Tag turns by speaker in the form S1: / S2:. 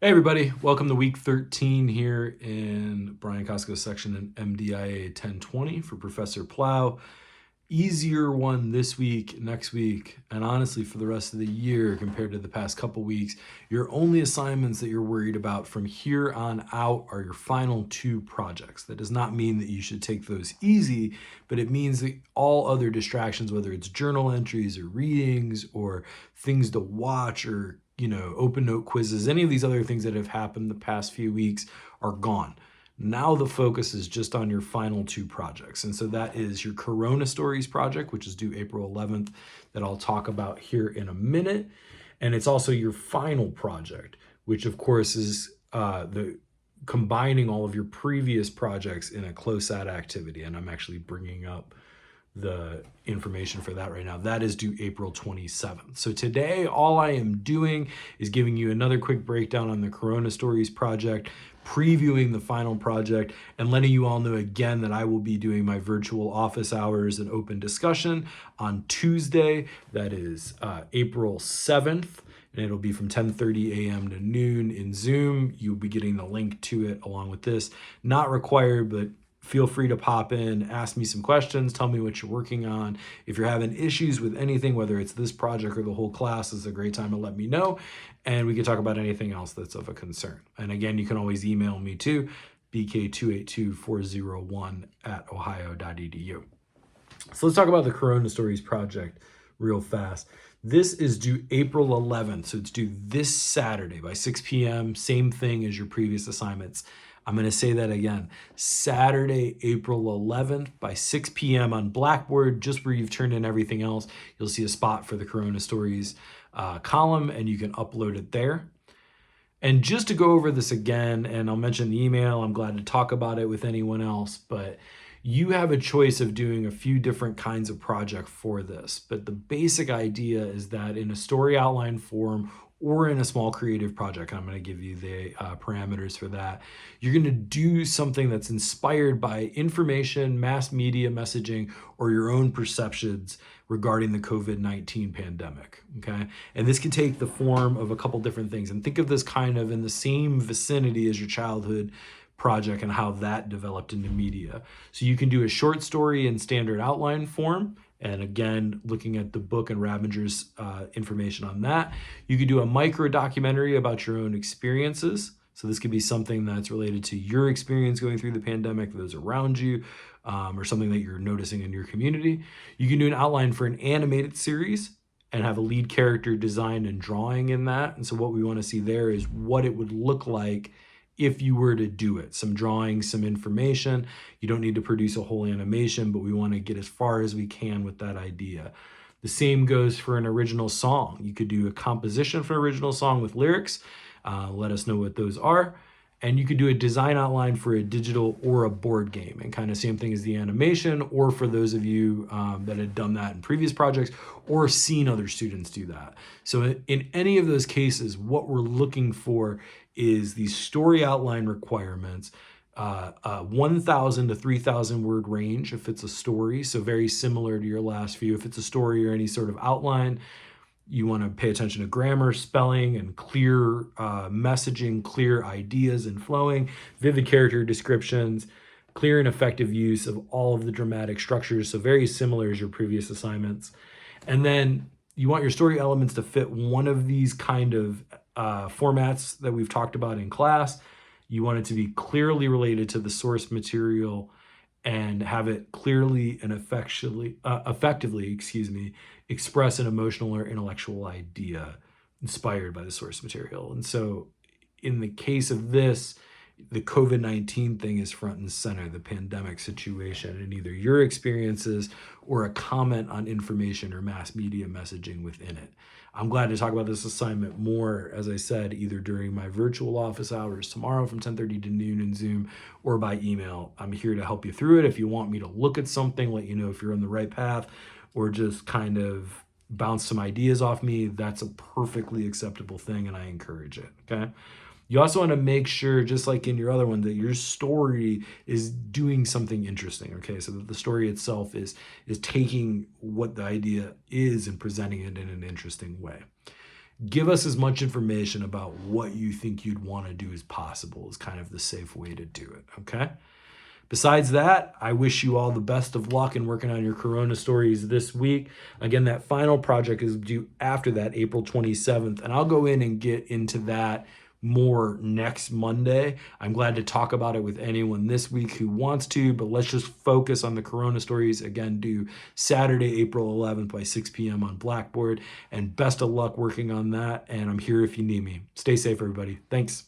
S1: Hey everybody, welcome to week 13 here in Brian Costco's section in MDIA 1020 for Professor Plow. Easier one this week, next week, and honestly for the rest of the year compared to the past couple weeks. Your only assignments that you're worried about from here on out are your final two projects. That does not mean that you should take those easy, but it means that all other distractions, whether it's journal entries or readings or things to watch or open note quizzes, any of these other things that have happened the past few weeks are gone. Now the focus is just on your final two projects. And so that is your Corona Stories project, which is due April 11th, that I'll talk about here in a minute. And it's also your final project, which of course is the combining all of your previous projects in a close-out activity. And I'm actually bringing up the information for that right now. That is due April 27th. So today, all I am doing is giving you another quick breakdown on the Corona Stories project, previewing the final project, and letting you all know again that I will be doing my virtual office hours and open discussion on Tuesday. That is April 7th. And it'll be from 10:30 a.m. to noon in Zoom. You'll be getting the link to it along with this. Not required, but feel free to pop in, ask me some questions, tell me what you're working on. If you're having issues with anything, whether it's this project or the whole class, this is a great time to let me know, and we can talk about anything else that's of a concern. And again, you can always email me too, bk282401@ohio.edu. So let's talk about the Corona Stories project real fast. This is due April 11th, so it's due this Saturday by 6 p.m., same thing as your previous assignments. I'm going to say that again. Saturday, April 11th by 6 p.m. on Blackboard, just where you've turned in everything else. You'll see a spot for the Corona Stories column, and you can upload it there. And just to go over this again, and I'll mention the email, I'm glad to talk about it with anyone else, but you have a choice of doing a few different kinds of project for this. But the basic idea is that in a story outline form or in a small creative project, I'm going to give you the parameters for that, you're going to do something that's inspired by information, mass media messaging, or your own perceptions regarding the COVID-19 pandemic, okay? And this can take the form of a couple different things. And think of this kind of in the same vicinity as your childhood project and how that developed into media. So you can do a short story in standard outline form. And again, looking at the book and Ravinger's information on that, you could do a micro documentary about your own experiences. So this could be something that's related to your experience going through the pandemic, those around you, or something that you're noticing in your community. You can do an outline for an animated series and have a lead character design and drawing in that. And so what we want to see there is what it would look like if you were to do it. Some drawings, some information. You don't need to produce a whole animation, but we want to get as far as we can with that idea. The same goes for an original song. You could do a composition for an original song with lyrics. Let us know what those are. And you could do a design outline for a digital or a board game, and kind of same thing as the animation, or for those of you that had done that in previous projects or seen other students do that. So in any of those cases, what we're looking for is these story outline requirements, 1,000 to 3,000 word range if it's a story. So very similar to your last few. If it's a story or any sort of outline, you want to pay attention to grammar, spelling, and clear messaging, clear ideas and flowing, vivid character descriptions, clear and effective use of all of the dramatic structures. So very similar as your previous assignments. And then you want your story elements to fit one of these kind of formats that we've talked about in class. You want it to be clearly related to the source material and have it clearly and effectively, express an emotional or intellectual idea inspired by the source material. And so in the case of this, the COVID-19 thing is front and center, the pandemic situation, and either your experiences or a comment on information or mass media messaging within it. I'm glad to talk about this assignment more, as I said, either during my virtual office hours tomorrow from 10:30 to noon in Zoom or by email. I'm here to help you through it. If you want me to look at something, let you know if you're on the right path, or just kind of bounce some ideas off me, that's a perfectly acceptable thing, and I encourage it, okay? You also want to make sure, just like in your other one, that your story is doing something interesting, okay? So that the story itself is taking what the idea is and presenting it in an interesting way. give us as much information about what you think you'd want to do as possible is kind of the safe way to do it, okay? Besides that, I wish you all the best of luck in working on your Corona stories this week. Again, that final project is due after that, April 27th, and I'll go in and get into that more next Monday. I'm glad to talk about it with anyone this week who wants to, but let's just focus on the Corona stories. Again, due Saturday, April 11th by 6 p.m. on Blackboard, and best of luck working on that, and I'm here if you need me. Stay safe, everybody. Thanks.